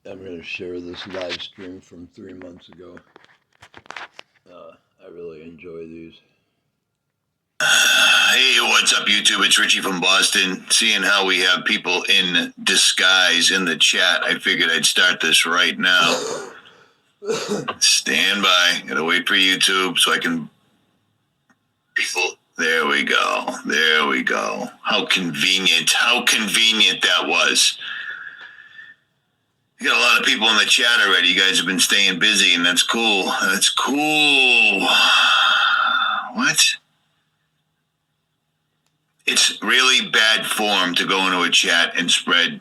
I'm going to share this live stream from 3 months ago. I really enjoy these. Hey, what's up, YouTube? It's Richie from Boston. Seeing how we have people in disguise in the chat, I figured I'd start this right now. Stand by. Gotta wait for YouTube so I can... People... There we go. There we go. How convenient. How convenient that was. You got a lot of people in the chat already. You guys have been staying busy, and that's cool. That's cool. What? It's really bad form to go into a chat and spread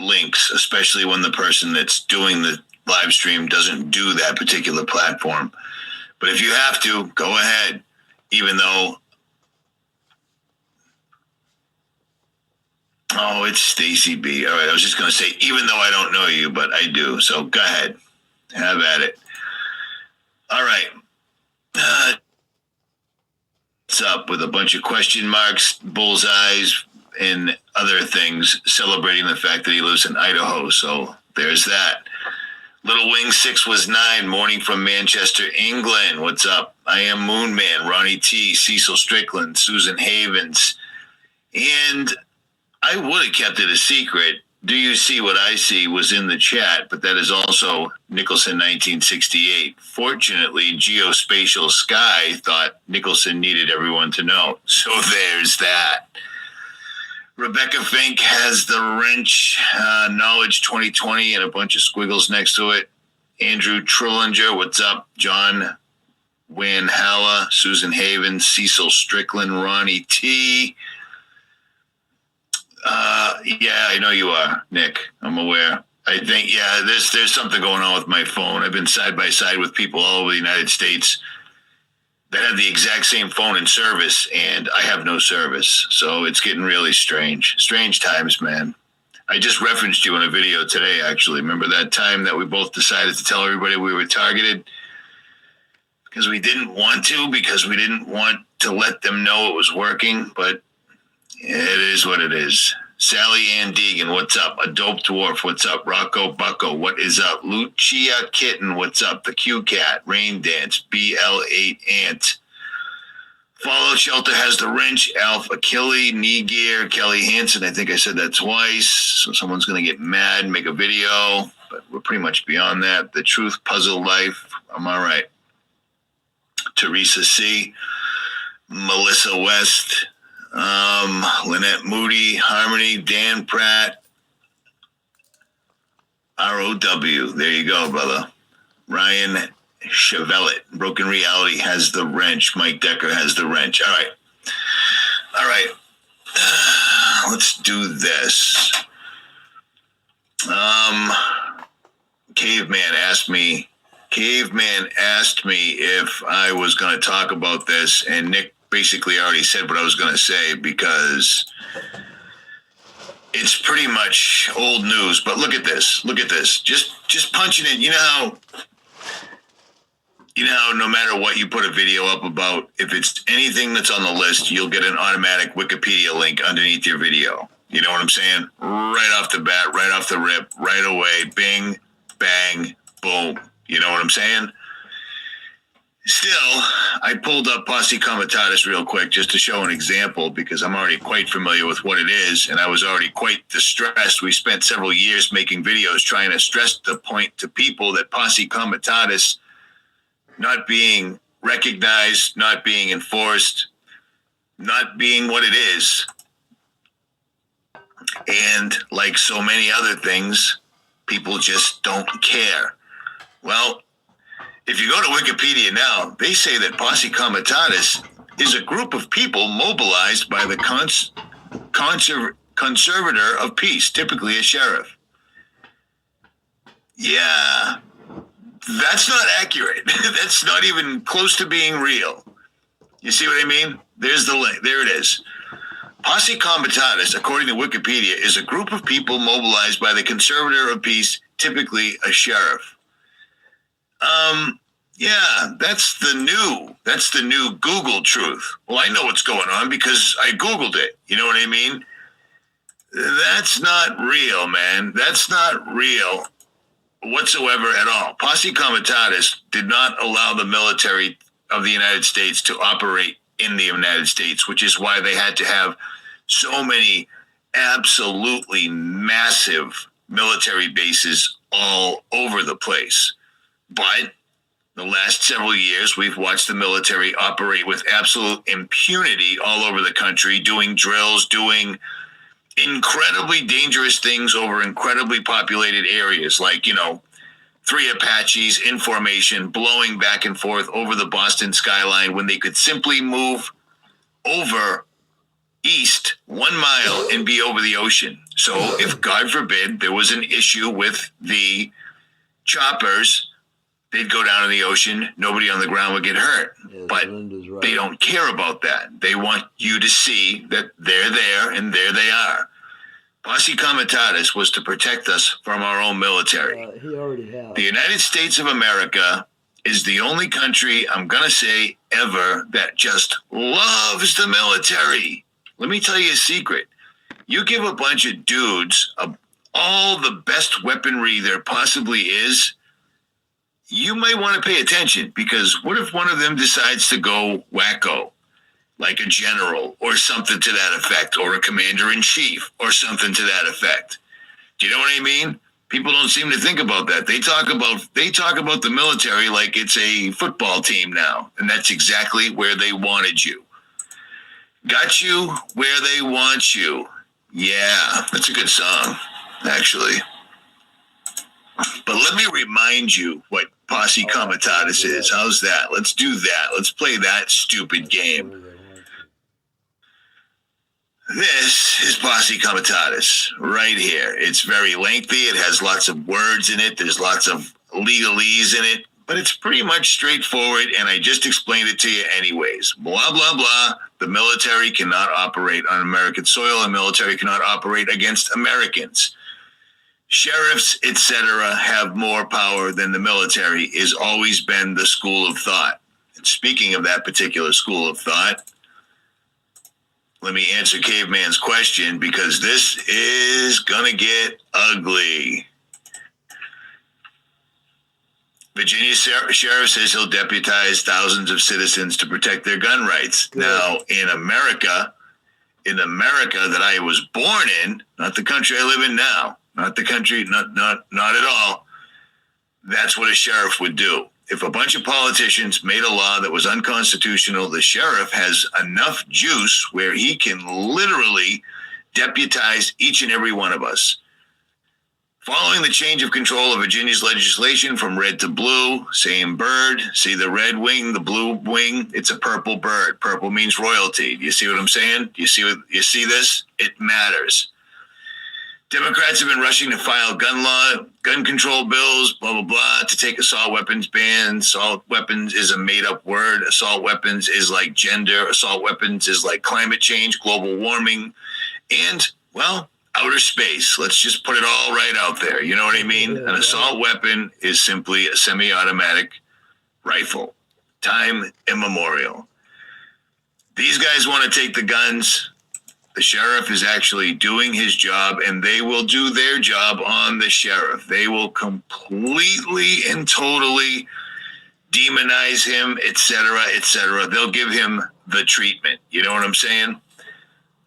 links, especially when the person that's doing the live stream doesn't do that particular platform. But if you have to, go ahead. Even though... Oh, it's Stacy B. All right, I was just going to say, even though I don't know you, but I do. So go ahead. Have at it. All right. What's up with a bunch of question marks, bullseyes, and other things celebrating the fact that he lives in Idaho. So there's that. Little Wing 6 was 9, morning from Manchester, England. What's up? I am Moon Man, Ronnie T, Cecil Strickland, Susan Havens. And I would have kept it a secret. Do you see what I see was in the chat, but that is also Nicholson 1968. Fortunately, Geospatial Sky thought Nicholson needed everyone to know. So there's that. Rebecca Fink has the wrench, Knowledge 2020, and a bunch of squiggles next to it. Andrew Trillinger, what's up? John Wanhalla, Susan Havens, Cecil Strickland, Ronnie T. Yeah, I know you are, Nick. I'm aware. I think, yeah, there's something going on with my phone. I've been side by side with people all over the United States that have the exact same phone in service, and I have no service. So it's getting really strange. Strange times, man. I just referenced you in a video today, actually. Remember that time that we both decided to tell everybody we were targeted? Because we didn't want to, because we didn't want to let them know it was working, but it is what it is. Sally Ann Deegan, what's up? A Dope Dwarf, what's up? Rocco Bucko, what is up? Lucia Kitten, what's up? The Q Cat, Rain Dance, BL8 Ant. Fallout Shelter has the wrench, Alf Achille, Knee Gear, Kelly Hansen. I think I said that twice, so someone's going to get mad and make a video, but we're pretty much beyond that. The Truth Puzzle Life, I'm all right. Teresa C, Melissa West, Lynette Moody, Harmony, Dan Pratt, ROW. There you go, brother. Ryan Chevelet, Broken Reality has the wrench. Mike Decker has the wrench. All right. All right. Let's do this. Caveman asked me if I was going to talk about this, and Nick basically already said what I was going to say because it's pretty much old news. But look at this. Look at this. Just punching it. You know how no matter what you put a video up about, if it's anything that's on the list, you'll get an automatic Wikipedia link underneath your video. You know what I'm saying? Right off the bat, right off the rip, right away, bing, bang, boom. You know what I'm saying? Still, I pulled up Posse Comitatus real quick just to show an example because I'm already quite familiar with what it is, and I was already quite distressed. We spent several years making videos trying to stress the point to people that Posse Comitatus not being recognized, not being enforced, not being what it is. And like so many other things, people just don't care. Well, if you go to Wikipedia now, they say that Posse Comitatus is a group of people mobilized by the conservator of peace, typically a sheriff. Yeah, that's not accurate. That's not even close to being real. You see what I mean? There's the link. There it is. Posse Comitatus, according to Wikipedia, is a group of people mobilized by the conservator of peace, typically a sheriff. Yeah, that's the new Google truth. Well, I know what's going on because I Googled it. You know what I mean? That's not real, man. That's not real whatsoever at all. Posse Comitatus did not allow the military of the United States to operate in the United States, which is why they had to have so many absolutely massive military bases all over the place. But the last several years, we've watched the military operate with absolute impunity all over the country, doing drills, doing incredibly dangerous things over incredibly populated areas, like, three Apaches in formation, blowing back and forth over the Boston skyline when they could simply move over east 1 mile and be over the ocean. So if, God forbid, there was an issue with the choppers, they'd go down in the ocean. Nobody on the ground would get hurt. Yes, but Linda's right. they don't care about that. They want you to see that they're there, and there they are. Posse Comitatus was to protect us from our own military. He already has. The United States of America is the only country, I'm going to say, ever that just loves the military. Let me tell you a secret. You give a bunch of dudes all the best weaponry there possibly is, you might want to pay attention, because what if one of them decides to go wacko, like a general or something to that effect, or a commander-in-chief or something to that effect? Do you know what I mean? People don't seem to think about that. They talk about the military like it's a football team now, and that's exactly where they wanted you. Got you where they want you. Yeah, that's a good song, actually. But let me remind you what Posse Comitatus is. How's that? Let's do that. Let's play that stupid game. This is Posse Comitatus right here. It's very lengthy. It has lots of words in it. There's lots of legalese in it, but it's pretty much straightforward, and I just explained it to you anyways. Blah, blah, blah. The military cannot operate on American soil. The military cannot operate against Americans. Sheriffs, etc., have more power than the military is always been the school of thought. And speaking of that particular school of thought, let me answer Caveman's question, because this is gonna get ugly. Virginia sheriff says he'll deputize thousands of citizens to protect their gun rights. Good. Now, in America that I was born in, not the country I live in now, not the country, not at all, that's what a sheriff would do. If a bunch of politicians made a law that was unconstitutional, the sheriff has enough juice where he can literally deputize each and every one of us. Following the change of control of Virginia's legislation from red to blue, same bird. See the red wing, the blue wing? It's a purple bird. Purple means royalty. Do you see what I'm saying? You see this? It matters. Democrats have been rushing to file gun control bills, blah, blah, blah, to take assault weapons bans. Assault weapons is a made-up word. Assault weapons is like gender. Assault weapons is like climate change, global warming, and, well, outer space. Let's just put it all right out there. You know what I mean? An assault weapon is simply a semi-automatic rifle. Time immemorial. These guys want to take the guns. The sheriff is actually doing his job, and they will do their job on the sheriff. They will completely and totally demonize him, etc., etc. They'll give him the treatment. You know what I'm saying?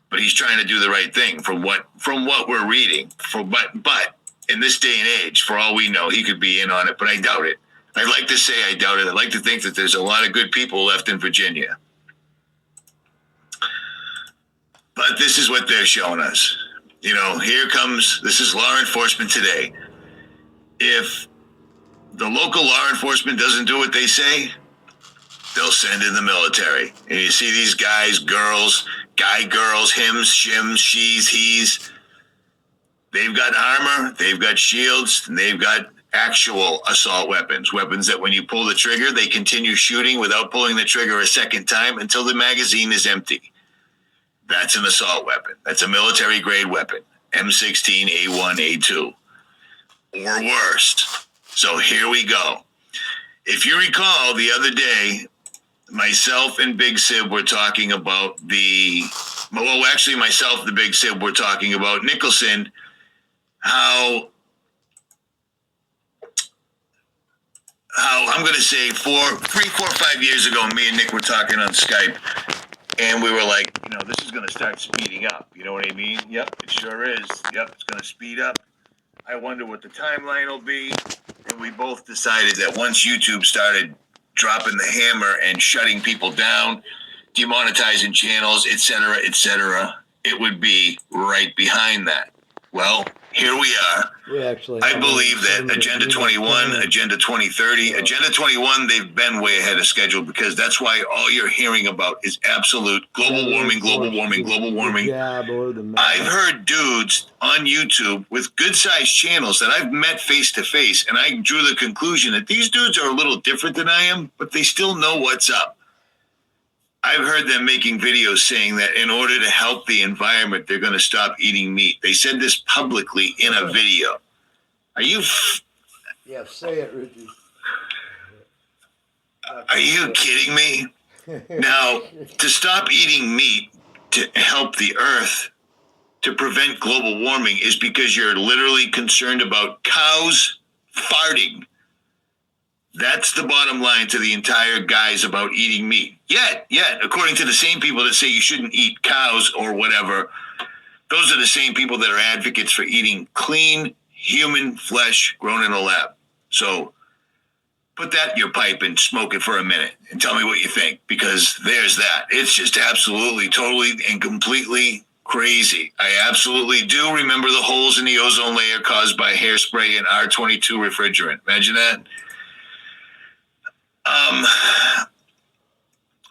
But he's trying to do the right thing from what we're reading. But in this day and age, for all we know, he could be in on it, but I doubt it. I'd like to say I doubt it. I'd like to think that there's a lot of good people left in Virginia. But this is what they're showing us. This is law enforcement today. If the local law enforcement doesn't do what they say, they'll send in the military. And you see these guys, girls, hims, shims, she's, he's. They've got armor, they've got shields, and they've got actual assault weapons. Weapons that when you pull the trigger, they continue shooting without pulling the trigger a second time until the magazine is empty. That's an assault weapon. That's a military-grade weapon. M16, A1, A2. Or worse. So here we go. If you recall, the other day, myself and Big Sib were talking about the well, actually myself, the Big Sib, we're talking about Nicholson, how I'm going to say 3, 4, 5 years ago, me and Nick were talking on Skype, and we were like, this is going to start speeding up. You know what I mean? Yep, it sure is. Yep, it's going to speed up. I wonder what the timeline will be. And we both decided that once YouTube started dropping the hammer and shutting people down, demonetizing channels, etc., it would be right behind that. Well, here we are. I believe that Agenda 21, Agenda 2030, Agenda 21, they've been way ahead of schedule, because that's why all you're hearing about is absolute global warming, global warming, global warming. I've heard dudes on YouTube with good-sized channels that I've met face-to-face, and I drew the conclusion that these dudes are a little different than I am, but they still know what's up. I've heard them making videos saying that in order to help the environment, they're going to stop eating meat. They said this publicly in a video. Are you? Yeah, say it, Richie. Are you kidding me? Now, to stop eating meat to help the earth, to prevent global warming, is because you're literally concerned about cows farting. That's the bottom line to the entire guise about eating meat. Yet, according to the same people that say you shouldn't eat cows or whatever, those are the same people that are advocates for eating clean human flesh grown in a lab. So put that in your pipe and smoke it for a minute and tell me what you think, because there's that. It's just absolutely, totally, and completely crazy. I absolutely do remember the holes in the ozone layer caused by hairspray and R22 refrigerant. Imagine that.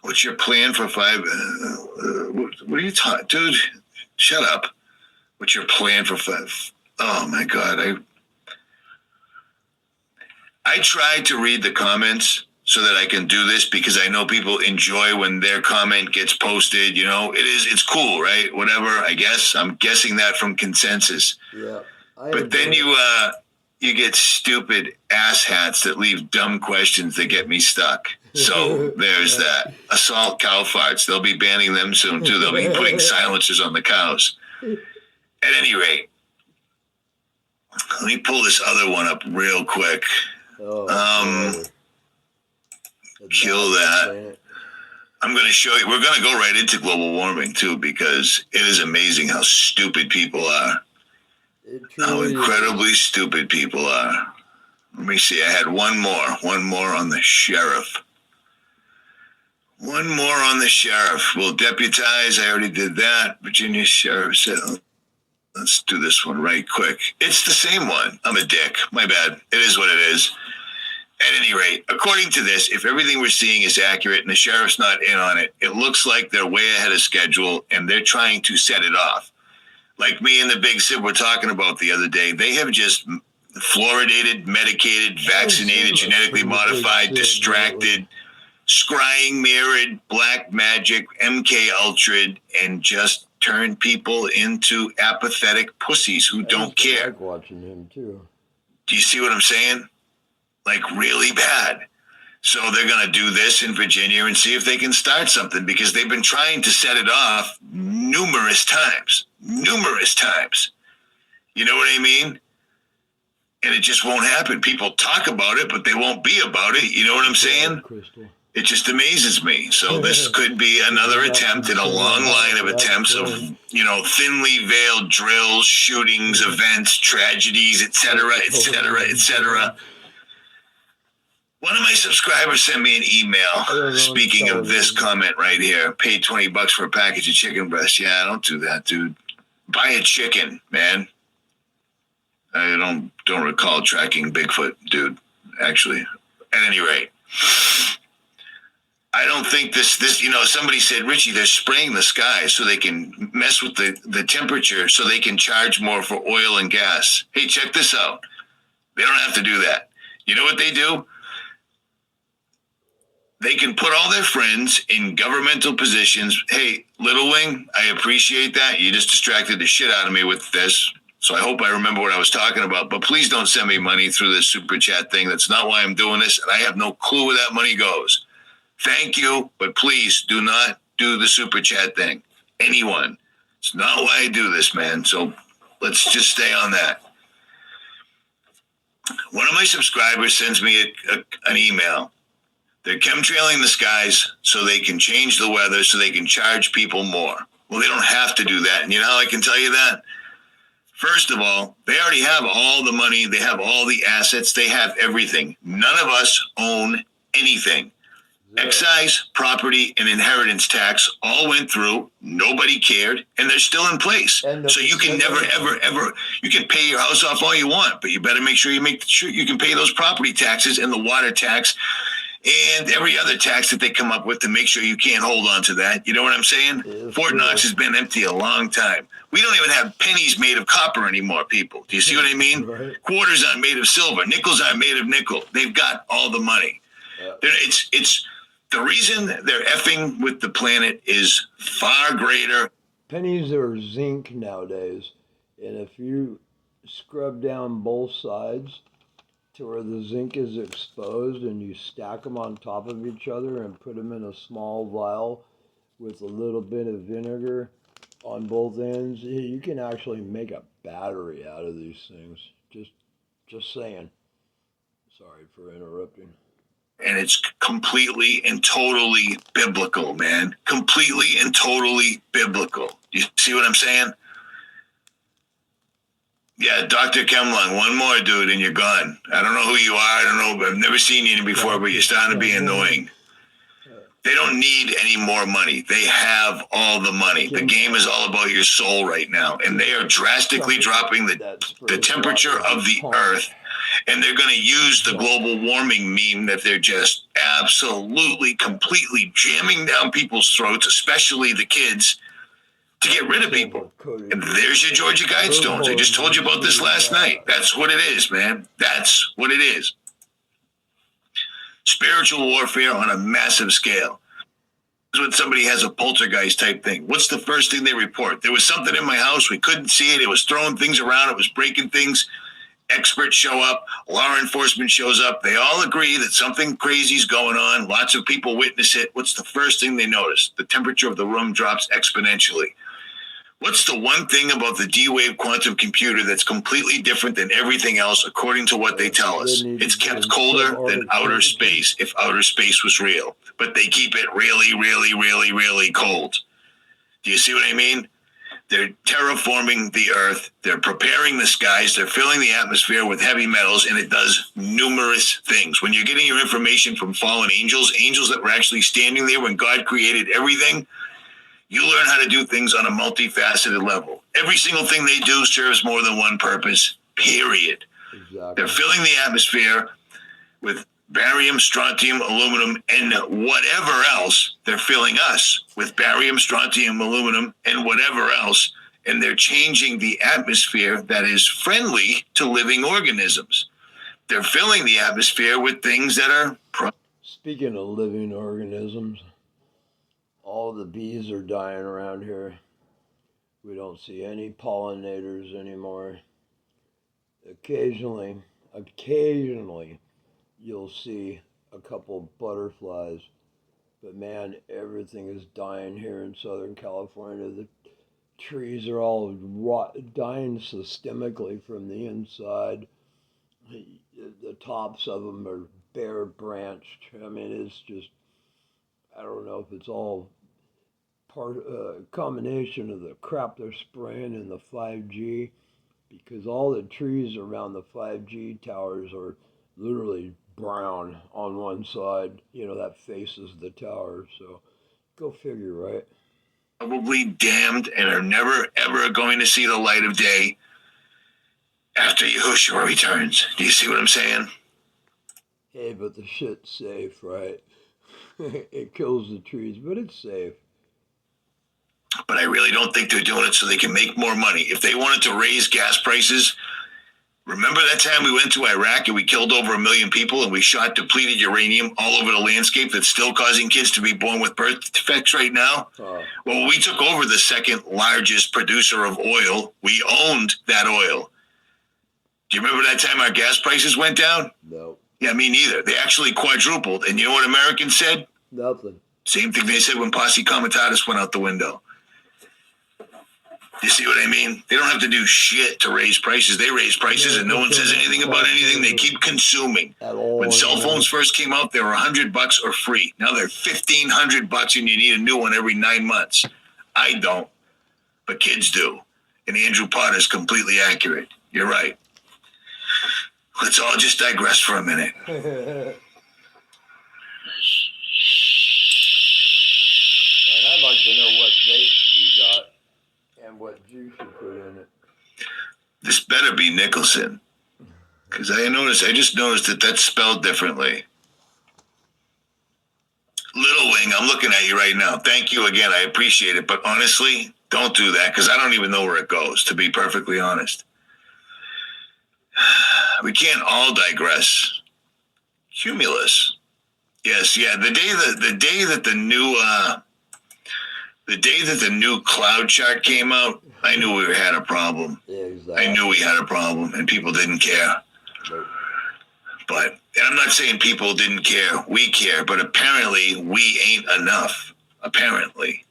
What's your plan for 5? What are you talking, dude? Shut up. What's your plan for 5? Oh my God. I tried to read the comments so that I can do this, because I know people enjoy when their comment gets posted. It's cool, right? Whatever, I guess. I'm guessing that from consensus. Yeah. But then you get stupid asshats that leave dumb questions that get me stuck. So there's that. Assault cow farts. They'll be banning them soon too. They'll be putting silencers on the cows. At any rate, let me pull this other one up real quick. Kill that. I'm going to show you. We're going to go right into global warming too, because it is amazing how stupid people are. How incredibly stupid people are. Let me see. I had one more on the sheriff. One more on the sheriff. We'll deputize. I already did that. Virginia sheriff said, let's do this one right quick. It's the same one. I'm a dick. My bad. It is what it is. At any rate, according to this, if everything we're seeing is accurate and the sheriff's not in on it, it looks like they're way ahead of schedule and they're trying to set it off. Like me and the Big Sib were talking about the other day, they have just fluoridated, medicated, vaccinated, genetically modified, distracted, scrying, mirrored, black magic, MK Ultra, and just turned people into apathetic pussies who don't care. I like watching him too. Do you see what I'm saying? Like really bad. So they're going to do this in Virginia and see if they can start something, because they've been trying to set it off numerous times. You know what I mean? And it just won't happen. People talk about it, but they won't be about it. You know what I'm saying? Crystal. It just amazes me. So this could be another attempt in a long line of attempts of, thinly veiled drills, shootings, events, tragedies, etc., etc. One of my subscribers sent me an email. Speaking of this comment right here, paid $20 for a package of chicken breast. Yeah, don't do that, dude. Buy a chicken, man. I don't recall tracking Bigfoot, dude. Actually, at any rate, I don't think this. Somebody said, Richie, they're spraying the sky so they can mess with the temperature, so they can charge more for oil and gas. Hey, check this out. They don't have to do that. You know what they do? They can put all their friends in governmental positions. Hey, Little Wing, I appreciate that. You just distracted the shit out of me with this. So I hope I remember what I was talking about. But please don't send me money through this super chat thing. That's not why I'm doing this. And I have no clue where that money goes. Thank you, but please do not do the super chat thing. anyone. It's not why I do this, man. So let's just stay on that. One of my subscribers sends me an email. They're chemtrailing the skies so they can change the weather, so they can charge people more. Well, they don't have to do that. And you know how I can tell you that? First of all, they already have all the money. They have all the assets. They have everything. None of us own anything. Yeah. Excise, property, and inheritance tax all went through. Nobody cared, and they're still in place. So you can never, ever, you can pay your house off all you want, but you better make sure you can pay those property taxes and the water tax and every other tax that they come up with to make sure you can't hold on to that. You know what I'm saying? Fort Knox has been empty a long time. We don't even have pennies made of copper anymore, people. Do you see what I mean? Right. Quarters aren't made of silver. Nickels aren't made of nickel. They've got all the money. Yeah. It's the reason they're effing with the planet is far greater. Pennies are zinc nowadays. And if you scrub down both sides to where the zinc is exposed and you stack them on top of each other and put them in a small vial with a little bit of vinegar on both ends, you can actually make a battery out of these things. Just saying. Sorry for interrupting. And it's completely and totally biblical, man. Completely and totally biblical. You see what I'm saying? Yeah, Dr. Kemlon, one more, dude, and you're gone. I don't know who you are. I don't know. I've never seen you before, but you're starting to be annoying. They don't need any more money. They have all the money. The game is all about your soul right now, and they are drastically dropping the temperature of the earth, and they're going to use the global warming meme that they're just absolutely, completely jamming down people's throats, especially the kids, to get rid of people. And there's your Georgia Guidestones. I just told you about this last night. That's what it is, man. That's what it is. Spiritual warfare on a massive scale. This is when somebody has a poltergeist type thing. What's the first thing they report? There was something in my house. We couldn't see it. It was throwing things around. It was breaking things. Experts show up. Law enforcement shows up. They all agree that something crazy is going on. Lots of people witness it. What's the first thing they notice? The temperature of the room drops exponentially. What's the one thing about the D-Wave quantum computer that's completely different than everything else according to what they tell us? It's kept colder than outer space if outer space was real. But they keep it really, really, really, really cold. Do you see what I mean? They're terraforming the earth. They're preparing the skies. They're filling the atmosphere with heavy metals, and it does numerous things. When you're getting your information from fallen angels, angels that were actually standing there when God created everything, you learn how to do things on a multifaceted level. Every single thing they do serves more than one purpose, period. Exactly. They're filling the atmosphere with barium, strontium, aluminum, and whatever else. They're filling us with barium, strontium, aluminum, and whatever else. And they're changing the atmosphere that is friendly to living organisms. They're filling the atmosphere with things that are... Speaking of living organisms, all the bees are dying around here. We don't see any pollinators anymore. Occasionally, you'll see a couple butterflies. But man, everything is dying here in Southern California. The trees are all dying systemically from the inside. The tops of them are bare branched. I mean, it's just, I don't know if it's all combination of the crap they're spraying in the 5G, because all the trees around the 5G towers are literally brown on one side, that faces the tower. So go figure, right? Probably damned and are never ever going to see the light of day after Yahushua returns. Do you see what I'm saying? Hey, but the shit's safe, right? It kills the trees, but it's safe. But I really don't think they're doing it so they can make more money. If they wanted to raise gas prices, remember that time we went to Iraq and we killed over 1 million people and we shot depleted uranium all over the landscape that's still causing kids to be born with birth defects right now? Well, when we took over the second largest producer of oil, we owned that oil. Do you remember that time our gas prices went down? No. Yeah, me neither. They actually quadrupled. And you know what Americans said? Nothing. Same thing they said when Posse Comitatus went out the window. You see what I mean? They don't have to do shit to raise prices. They raise prices and no one says anything about anything. They keep consuming. When cell phones first came out, they were $100 or free. Now they're $1,500 and you need a new one every 9 months. I don't, but kids do. And Andrew Potter's completely accurate. You're right. Let's all just digress for a minute. And I'd like to know what vape you got and what juice you put in it. This better be Nicholson. Because I just noticed that that's spelled differently. Little Wing, I'm looking at you right now. Thank you again. I appreciate it. But honestly, don't do that because I don't even know where it goes, to be perfectly honest. We can't all digress. Cumulus. Yes, yeah. The day that the new cloud chart came out, I knew we had a problem. Yeah, exactly. I knew we had a problem and people didn't care. Nope. But, and I'm not saying people didn't care. We care, but apparently we ain't enough. Apparently.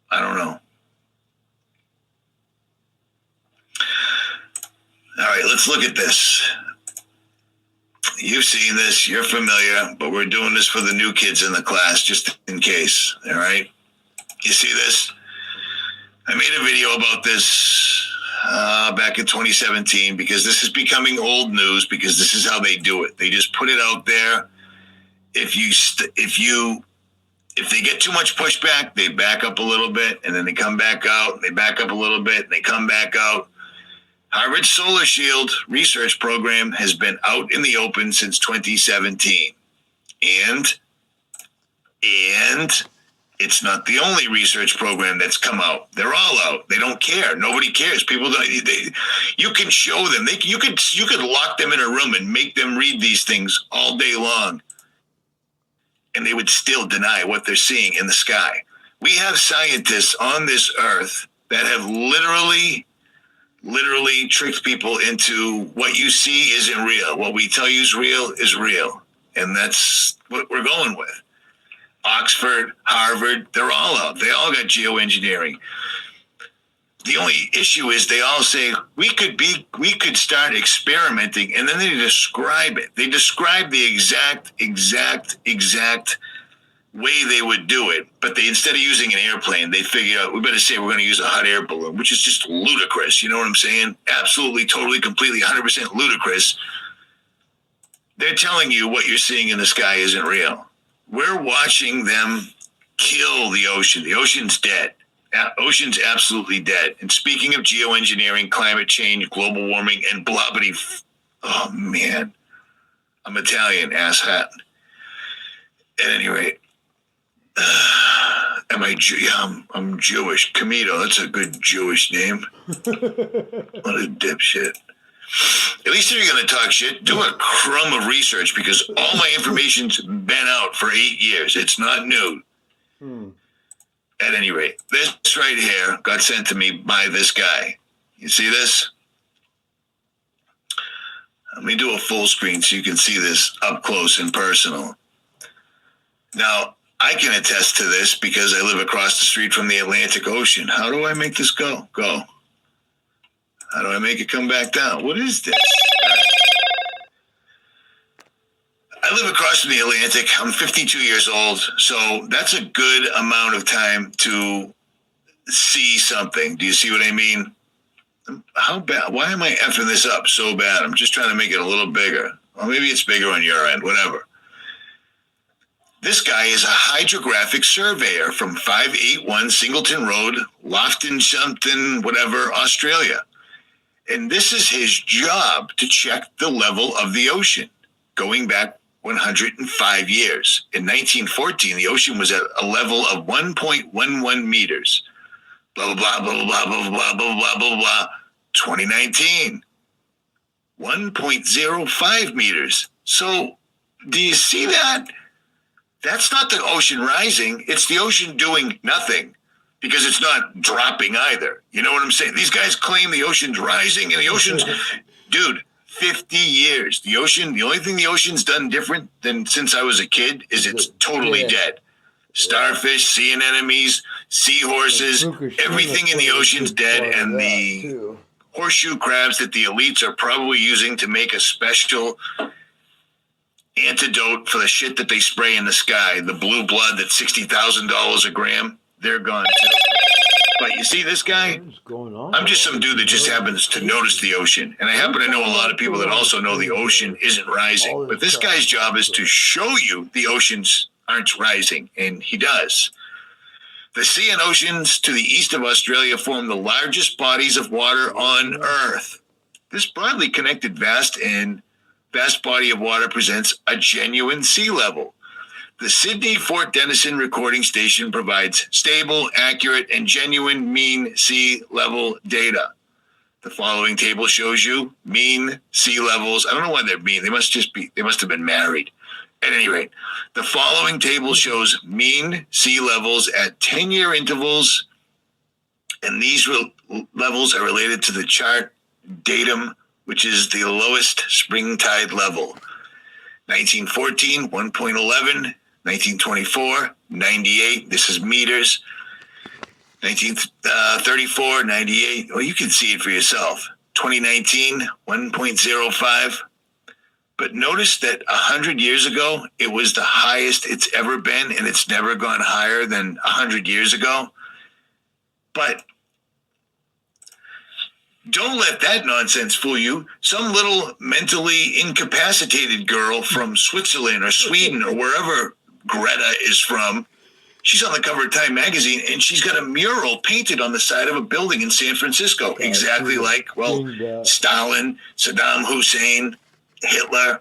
I don't know. All right, let's look at this. You've seen this, you're familiar, but we're doing this for the new kids in the class just in case, all right? You see this? I made a video about this back in 2017 because this is becoming old news because this is how they do it. They just put it out there. If they get too much pushback, they back up a little bit and then they come back out. They back up a little bit and they come back out. Harvard Solar Shield research program has been out in the open since 2017. And it's not the only research program that's come out. They're all out. They don't care. Nobody cares. People don't. You can show them. You could lock them in a room and make them read these things all day long, and they would still deny what they're seeing in the sky. We have scientists on this earth that have literally tricked people into what you see isn't real. What we tell you is real. And that's what we're going with. Oxford, Harvard, they're all out. They all got geoengineering. The only issue is they all say we could start experimenting, and then they describe it. They describe the exact way they would do it, but they, instead of using an airplane, they figure out we better say we're going to use a hot air balloon, which is just ludicrous. You know what I'm saying? Absolutely, totally, completely, 100% ludicrous. They're telling you what you're seeing in the sky isn't real. We're watching them kill the ocean. The ocean's dead. Ocean's absolutely dead. And speaking of geoengineering, climate change, global warming, and blobbity, oh man, I'm Italian, asshat. At any rate, I'm Jewish. Camito, that's a good Jewish name. What a dipshit. At least if you're going to talk shit, do a crumb of research because all my information's been out for 8 years. It's not new. At any rate, this right here got sent to me by this guy. You see this? Let me do a full screen so you can see this up close and personal. Now, I can attest to this because I live across the street from the Atlantic Ocean. How do I make this go? Go. How do I make it come back down? What is this? I live across from the Atlantic. I'm 52 years old, so that's a good amount of time to see something. Do you see what I mean? How bad? Why am I effing this up so bad? I'm just trying to make it a little bigger. Well, maybe it's bigger on your end, whatever. This guy is a hydrographic surveyor from 581 Singleton Road, Lofton something, whatever, Australia. And this is his job to check the level of the ocean going back 105 years. In 1914, the ocean was at a level of 1.11 meters. Blah, blah, blah, blah, blah, blah, blah, blah, blah, blah, blah. 2019, 1.05 meters. So do you see that? That's not the ocean rising. It's the ocean doing nothing because it's not dropping either. You know what I'm saying? These guys claim the ocean's rising and the ocean's, dude, 50 years. The only thing the ocean's done different than since I was a kid is it's totally dead. starfish, sea anemones, seahorses, everything in the ocean's dead, and the horseshoe crabs that the elites are probably using to make a special antidote for the shit that they spray in the sky. The blue blood that's $60,000 a gram, they're gone too. But you see this guy? I'm just some dude that just happens to notice the ocean. And I happen to know a lot of people that also know the ocean isn't rising. But this guy's job is to show you the oceans aren't rising. And he does. The sea and oceans to the east of Australia form the largest bodies of water on Earth. This broadly connected vast body of water presents a genuine sea level. The Sydney Fort Denison recording station provides stable, accurate, and genuine mean sea level data. The following table shows you mean sea levels. I don't know why they're mean. They must have been married. At any rate, the following table shows mean sea levels at 10-year intervals, and these levels are related to the chart datum, which is the lowest spring tide level. 1914, 1.11. 1924, 98. This is meters. 1934, 98. Well, you can see it for yourself. 2019, 1.05. But notice that 100 years ago, it was the highest it's ever been, and it's never gone higher than 100 years ago. But don't let that nonsense fool you. Some little mentally incapacitated girl from Switzerland or Sweden or wherever Greta is from, she's on the cover of Time magazine, and she's got a mural painted on the side of a building in San Francisco, exactly like, well, Stalin, Saddam Hussein, Hitler.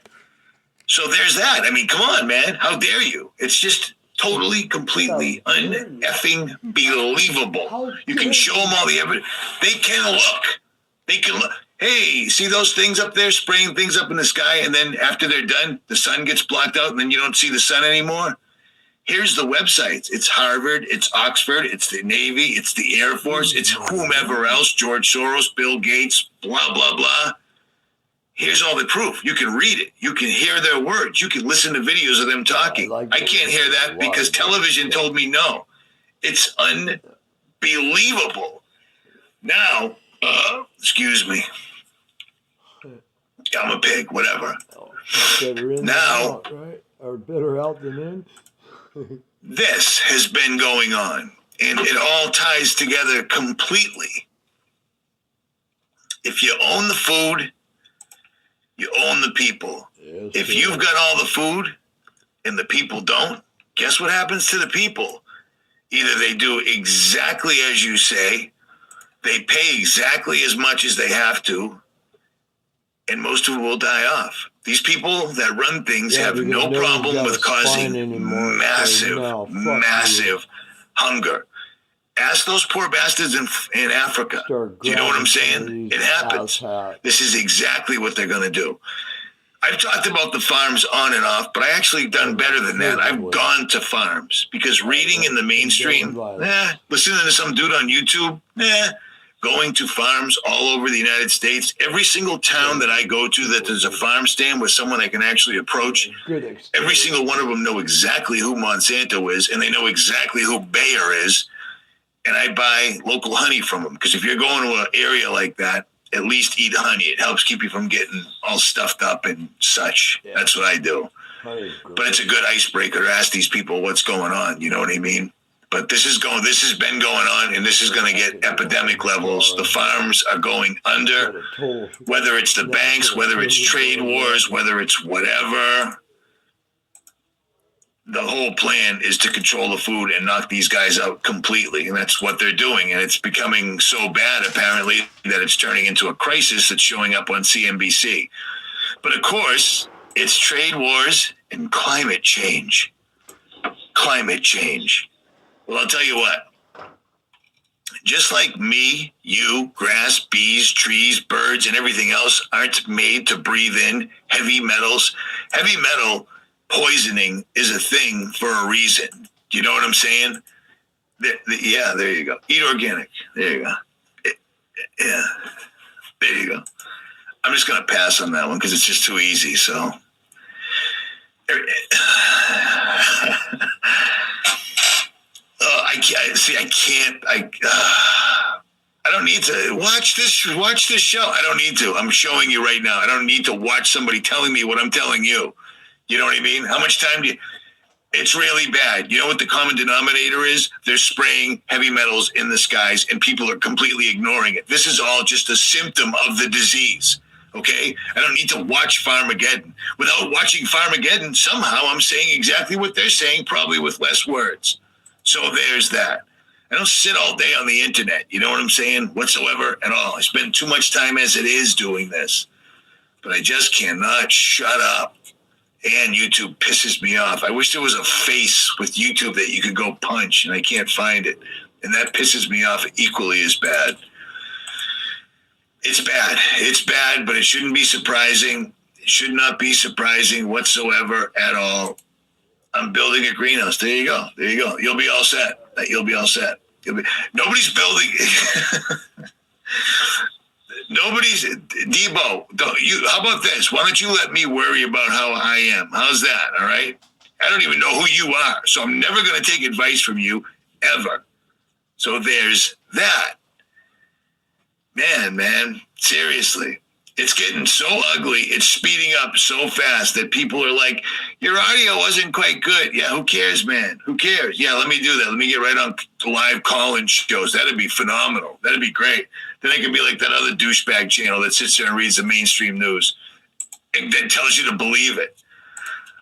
So there's that. I mean, come on, man. How dare you? It's just totally, completely un-effing believable. You can show them all the evidence. They can look. They can look. Hey, see those things up there spraying things up in the sky, and then after they're done, the sun gets blocked out, and then you don't see the sun anymore? Here's the websites. It's Harvard, it's Oxford, it's the Navy, it's the Air Force, it's whomever else, George Soros, Bill Gates, blah, blah, blah. Here's all the proof. You can read it. You can hear their words. You can listen to videos of them talking. I can't hear that because television told me no. It's unbelievable. Now, excuse me. I'm a pig, whatever. Better in now, than out, right? Or better out than in. This has been going on, and it all ties together completely. If you own the food, you own the people. Yes, if you've got all the food and the people don't, guess what happens to the people? Either they do exactly as you say, they pay exactly as much as they have to, and most of them will die off. These people that run things have no problem with causing massive hunger. Ask those poor bastards in Africa. Do you know what I'm saying? It happens. This is exactly what they're going to do. I've talked about the farms on and off, but I actually done better than that. I've gone to farms because reading in the mainstream, listening to some dude on YouTube, going to farms all over the United States. Every single town that I go to that there's a farm stand with someone I can actually approach, every single one of them know exactly who Monsanto is, and they know exactly who Bayer is, and I buy local honey from them. Because if you're going to an area like that, at least eat honey. It helps keep you from getting all stuffed up and such. Yeah. That's what I do. But it's a good icebreaker to ask these people what's going on. You know what I mean? But this has been going on, and this is going to get epidemic levels. The farms are going under, whether it's the banks, whether it's trade wars, whether it's whatever. The whole plan is to control the food and knock these guys out completely, and that's what they're doing. And it's becoming so bad, apparently, that it's turning into a crisis that's showing up on CNBC. But of course, it's trade wars and climate change. Climate change. Well, I'll tell you what. Just like me, you, grass, bees, trees, birds, and everything else aren't made to breathe in heavy metals. Heavy metal poisoning is a thing for a reason. Do you know what I'm saying? Yeah, there you go. Eat organic. There you go. Yeah, there you go. I'm just going to pass on that one because it's just too easy. So, can't see. I can't. I don't need to watch this. Watch this show. I don't need to. I'm showing you right now. I don't need to watch somebody telling me what I'm telling you. You know what I mean? How much time do you? It's really bad. You know what the common denominator is? They're spraying heavy metals in the skies, and people are completely ignoring it. This is all just a symptom of the disease. Okay? I don't need to watch Farmageddon. Without watching Farmageddon, somehow I'm saying exactly what they're saying, probably with less words. So there's that. I don't sit all day on the internet, you know what I'm saying? Whatsoever at all. I spend too much time as it is doing this. But I just cannot shut up. And YouTube pisses me off. I wish there was a face with YouTube that you could go punch, and I can't find it. And that pisses me off equally as bad. It's bad. It's bad, but it shouldn't be surprising. It should not be surprising whatsoever at all. I'm building a greenhouse. There you go. There you go. You'll be all set. You'll be all set. Nobody's building. Nobody's Debo. How about this? Why don't you let me worry about how I am? How's that? All right. I don't even know who you are, so I'm never going to take advice from you ever. So there's that. Man, seriously. It's getting so ugly. It's speeding up so fast that people are like, your audio wasn't quite good. Yeah, who cares, man? Who cares? Yeah, let me do that. Let me get right on live call-in shows. That'd be phenomenal. That'd be great. Then I can be like that other douchebag channel that sits there and reads the mainstream news and then tells you to believe it.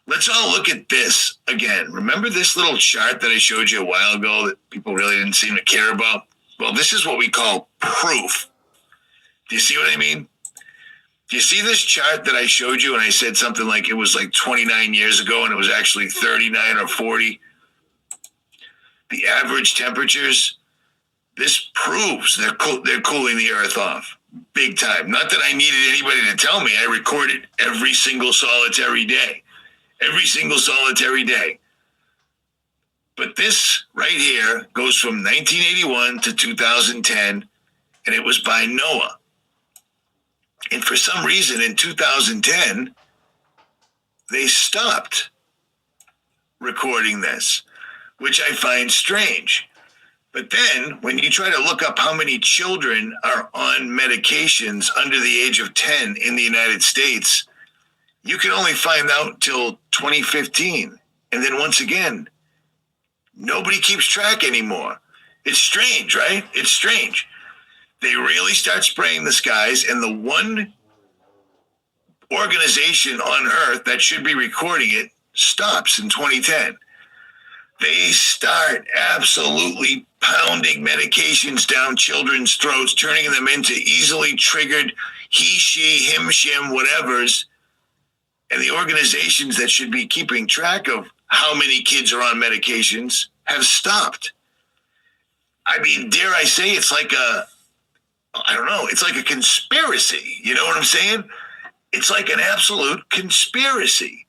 Let's all look at this again. Remember this little chart that I showed you a while ago that people really didn't seem to care about? Well, this is what we call proof. Do you see what I mean? Do you see this chart that I showed you and I said something like it was like 29 years ago and it was actually 39 or 40? The average temperatures, this proves they're cooling the earth off big time. Not that I needed anybody to tell me. I recorded every single solitary day. Every single solitary day. But this right here goes from 1981 to 2010, and it was by NOAA. And for some reason in 2010, they stopped recording this, which I find strange. But then when you try to look up how many children are on medications under the age of 10 in the United States, you can only find out till 2015. And then once again, nobody keeps track anymore. It's strange, right? It's strange. They really start spraying the skies, and the one organization on Earth that should be recording it stops in 2010. They start absolutely pounding medications down children's throats, turning them into easily triggered he, she, him, shim, whatevers. And the organizations that should be keeping track of how many kids are on medications have stopped. I mean, dare I say, it's like it's like a conspiracy. You know what I'm saying? It's like an absolute conspiracy.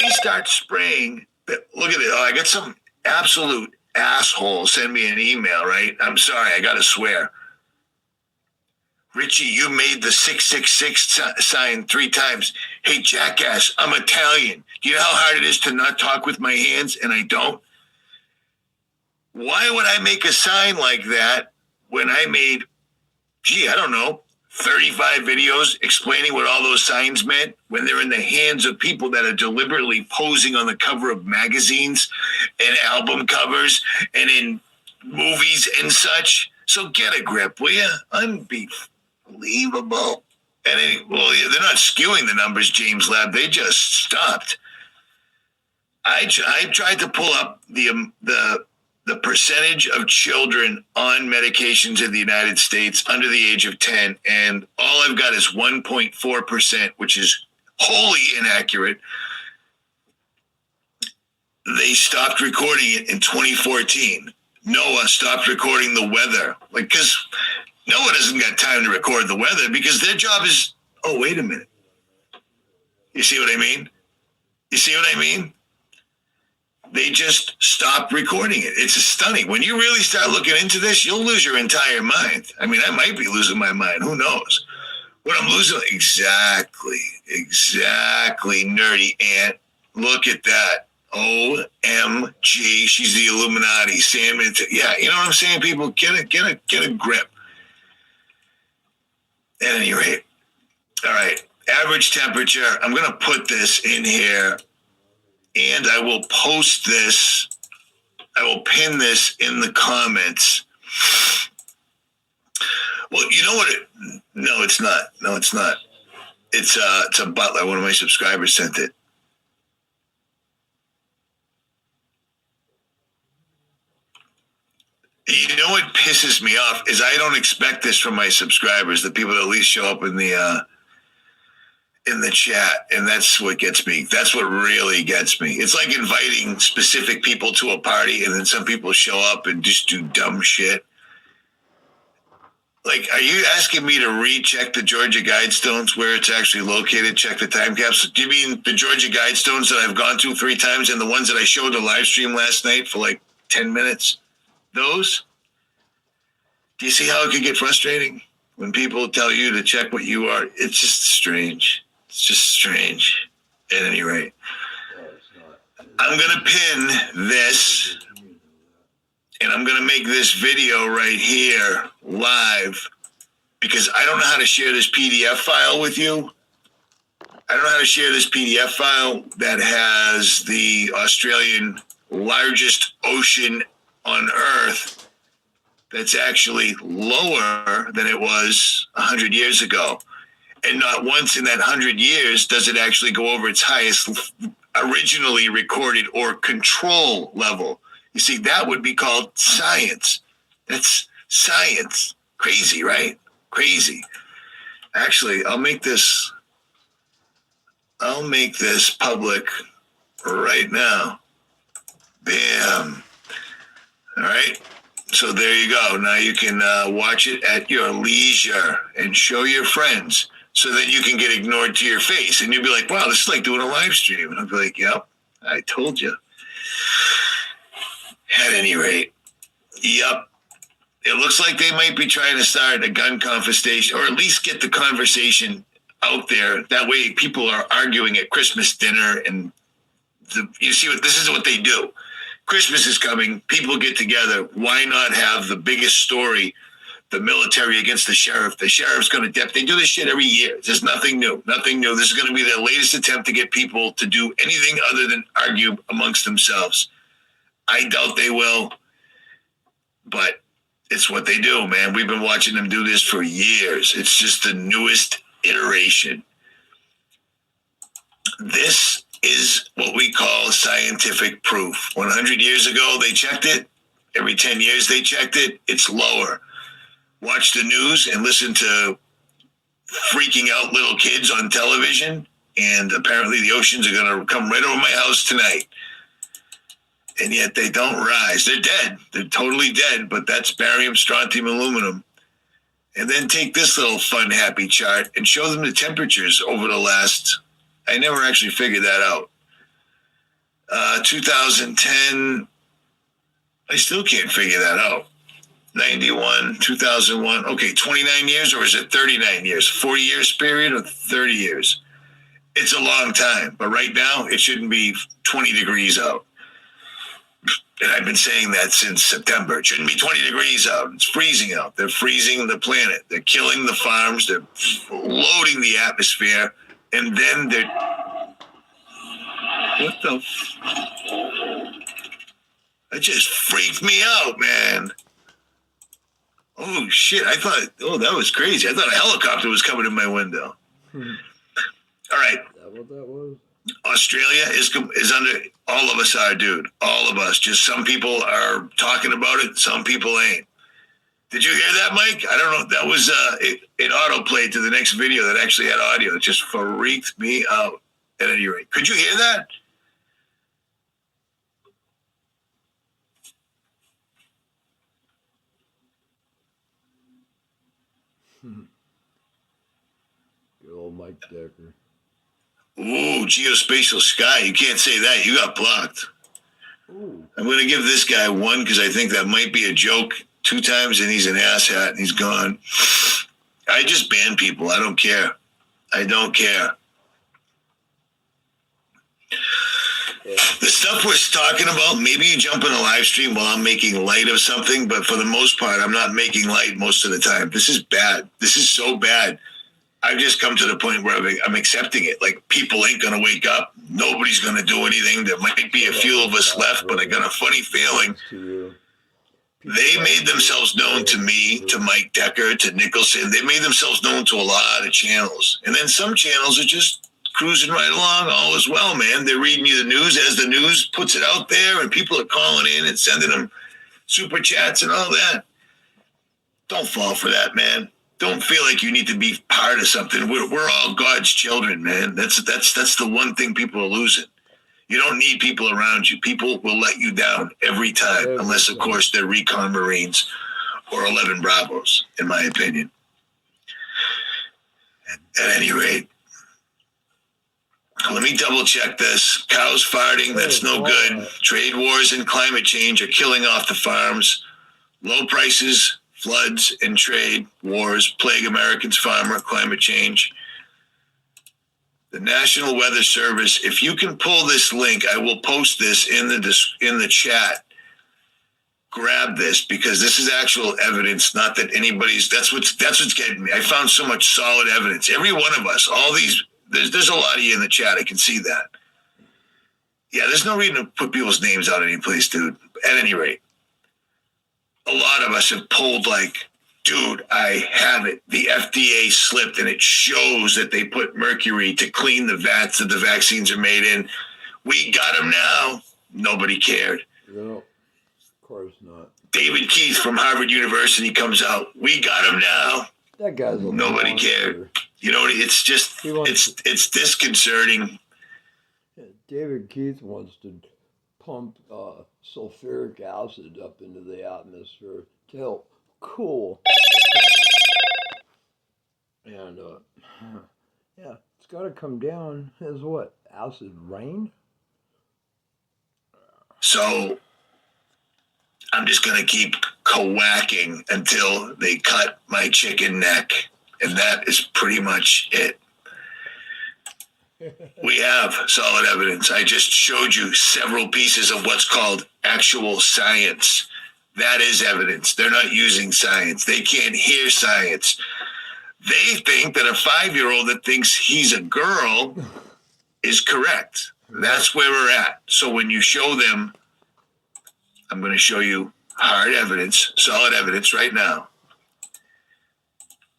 They start spraying. Look at it. Oh, I got some absolute asshole send me an email, right? I'm sorry, I got to swear. Richie, you made the 666 sign 3 times. Hey, jackass, I'm Italian. Do you know how hard it is to not talk with my hands, and I don't? Why would I make a sign like that when I made, I don't know, 35 videos explaining what all those signs meant when they're in the hands of people that are deliberately posing on the cover of magazines and album covers and in movies and such? So get a grip, will you? Unbelievable. And they're not skewing the numbers, James Lab. They just stopped. I tried to pull up the percentage of children on medications in the United States under the age of 10, and all I've got is 1.4%, which is wholly inaccurate. They stopped recording it in 2014. NOAA stopped recording the weather. Because NOAA doesn't got time to record the weather because their job is, oh, wait a minute. You see what I mean? You see what I mean? They just stopped recording it. It's stunning. When you really start looking into this, you'll lose your entire mind. I mean, I might be losing my mind. Who knows? What I'm losing, exactly, nerdy ant. Look at that. OMG, she's the Illuminati. Sam, yeah, you know what I'm saying? People, get a grip. At any rate, all right. Average temperature. I'm going to put this in here, and I will post this. I will pin this in the comments. Well, you know what? No, it's not. No, it's not. It's a Butler. One of my subscribers sent it. You know what pisses me off is I don't expect this from my subscribers, the people that at least show up in the chat, and that's what gets me. That's what really gets me. It's like inviting specific people to a party, and then some people show up and just do dumb shit. Like, are you asking me to recheck the Georgia Guidestones where it's actually located? Check the time capsule. Do you mean the Georgia Guidestones that I've gone to 3 times and the ones that I showed the live stream last night for like 10 minutes? Those? Do you see how it could get frustrating when people tell you to check what you are? It's just strange. It's just strange. At any rate, I'm going to pin this, and I'm going to make this video right here live, because I don't know how to share this PDF file with you. I don't know how to share this PDF file that has the Australian largest ocean on Earth that's actually lower than it was 100 years ago. And not once in that 100 years does it actually go over its highest originally recorded or control level. You see, that would be called science. That's science. Crazy, right? Crazy. Actually, I'll make this public right now. Bam. All right. So there you go. Now you can watch it at your leisure and show your friends, so that you can get ignored to your face. And you'll be like, wow, this is like doing a live stream. And I'll be like, yep, I told you. At any rate, yep. It looks like they might be trying to start a gun confiscation, or at least get the conversation out there. That way people are arguing at Christmas dinner. And you see, this is what they do. Christmas is coming. People get together. Why not have the biggest story? The military against the sheriff. The sheriff's going to they do this shit every year. There's nothing new. Nothing new. This is going to be their latest attempt to get people to do anything other than argue amongst themselves. I doubt they will, but it's what they do, man. We've been watching them do this for years. It's just the newest iteration. This is what we call scientific proof. 100 years ago, they checked it. Every 10 years, they checked it. It's lower. Watch the news and listen to freaking out little kids on television, and apparently the oceans are going to come right over my house tonight. And yet they don't rise. They're dead. They're totally dead, but that's barium, strontium, aluminum. And then take this little fun, happy chart and show them the temperatures over the last, I never actually figured that out. 2010, I still can't figure that out. 91, 2001, okay, 29 years, or is it 39 years? 40 years period or 30 years? It's a long time, but right now it shouldn't be 20 degrees out. And I've been saying that since September. It shouldn't be 20 degrees out. It's freezing out. They're freezing the planet. They're killing the farms. They're loading the atmosphere. And then they're... What the... That just freaked me out, man. Oh, shit. I thought... Oh, that was crazy. I thought a helicopter was coming in my window. All right. Is that what that was? Australia is under... All of us are, dude. All of us. Just some people are talking about it. Some people ain't. Did you hear that, Mike? I don't know. That was... It auto-played to the next video that actually had audio. It just freaked me out at any rate. Could you hear that? Good old Mike Decker. Ooh, geospatial sky. You can't say that. You got blocked. Ooh. I'm going to give this guy 1 because I think that might be a joke. 2 times and he's an asshat and he's gone. I just ban people. I don't care. I don't care. The stuff we're talking about, maybe you jump in a live stream while I'm making light of something, but for the most part, I'm not making light most of the time. This is bad. This is so bad. I've just come to the point where I'm accepting it. Like, people ain't going to wake up. Nobody's going to do anything. There might be a few of us left, but I got a funny feeling they made themselves known to me, to Mike Decker, to Nicholson. They made themselves known to a lot of channels. And then some channels are just cruising right along. All is well, man. They're reading you the news as the news puts it out there, and people are calling in and sending them super chats and all that. Don't fall for that, man. Don't feel like you need to be part of something. We're all God's children, man. That's the one thing people are losing. You don't need people around you. People will let you down every time, unless, of course, they're Recon Marines or 11 Bravos, in my opinion. At any rate, let me double check this. Cows farting, that's no good. Trade wars and climate change are killing off the farms. Low prices, floods, and trade wars plague Americans' farmer. Climate change. The National Weather Service. If you can pull this link, I will post this in the chat. Grab this, because this is actual evidence. Not that anybody's. That's what's getting me. I found so much solid evidence. Every one of us. All these. There's a lot of you in the chat. I can see that. Yeah, there's no reason to put people's names out any place, dude. At any rate, a lot of us have pulled like, dude, I have it. The FDA slipped, and it shows that they put mercury to clean the vats that the vaccines are made in. We got them now. Nobody cared. No, of course not. David Keith from Harvard University comes out. We got him now. That guy's a Nobody monster. cared. You know, it's just, it's disconcerting. Yeah, David Keith wants to pump sulfuric acid up into the atmosphere to help cool. And yeah, it's got to come down as what? Acid rain? So I'm just going to keep quacking until they cut my chicken neck. And that is pretty much it. We have solid evidence. I just showed you several pieces of what's called actual science. That is evidence. They're not using science. They can't hear science. They think that a 5-year-old that thinks he's a girl is correct. That's where we're at. So when you show them, I'm going to show you hard evidence, solid evidence right now.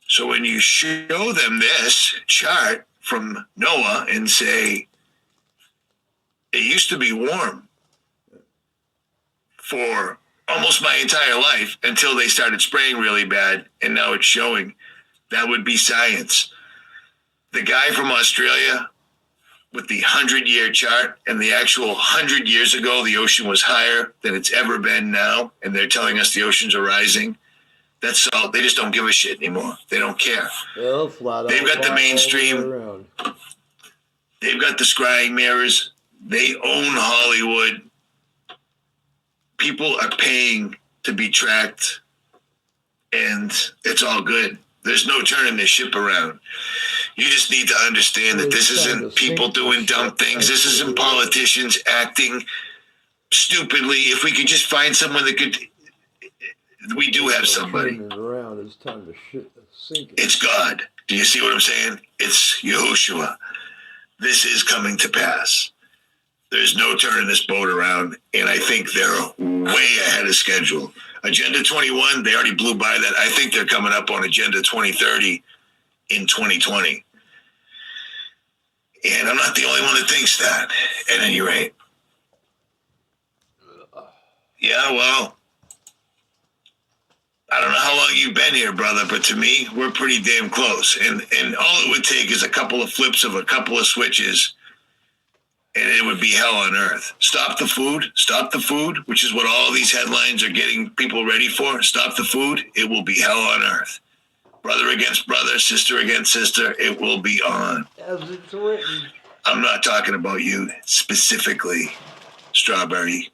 So when you show them this chart from NOAA and say, it used to be warm for almost my entire life until they started spraying really bad, and now it's showing, that would be science. The guy from Australia with the 100-year chart, and the actual 100 years ago, the ocean was higher than it's ever been now, and they're telling us the oceans are rising. That's all. They just don't give a shit anymore. They don't care. They've got the mainstream. They've got the scrying mirrors. They own Hollywood. People are paying to be tracked, and it's all good. There's no turning this ship around. You just need to understand that this isn't people doing dumb things. This isn't politicians acting stupidly. If we could just find someone that could... We do have somebody. It's time to sink it. It's God. Do you see what I'm saying? It's Yahushua. This is coming to pass. There's no turning this boat around, and I think they're way ahead of schedule. Agenda 21, they already blew by that. I think they're coming up on Agenda 2030 in 2020. And I'm not the only one that thinks that, at any rate. Yeah, well, I don't know how long you've been here, brother, but to me, we're pretty damn close. And all it would take is a couple of flips of a couple of switches, and it would be hell on earth. Stop the food, which is what all these headlines are getting people ready for. Stop the food, it will be hell on earth. Brother against brother, sister against sister, it will be on. As it's written. I'm not talking about you specifically. Strawberry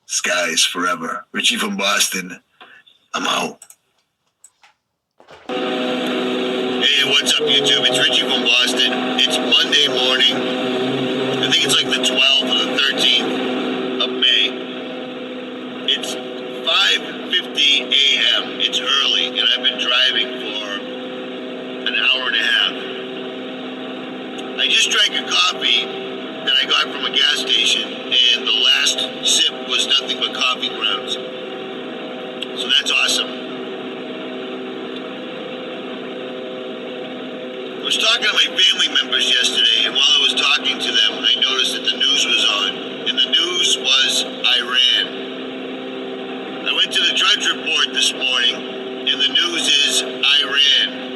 skies forever. Richie from Boston, I'm out. Hey, what's up, YouTube? It's Richie from Boston. It's Monday morning. I think it's like the 12th or the 13th. of coffee that I got from a gas station, and the last sip was nothing but coffee grounds. So that's awesome. I was talking to my family members yesterday, and while I was talking to them, I noticed that the news was on, and the news was Iran. I went to the Drudge Report this morning, and the news is Iran.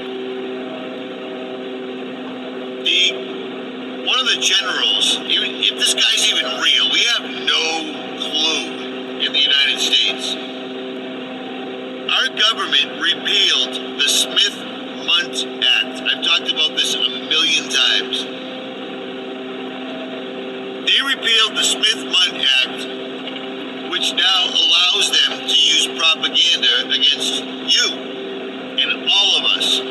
One of the generals, if this guy's even real, we have no clue in the United States. Our government repealed the Smith-Mundt Act. I've talked about this a million times. They repealed the Smith-Mundt Act, which now allows them to use propaganda against you and all of us.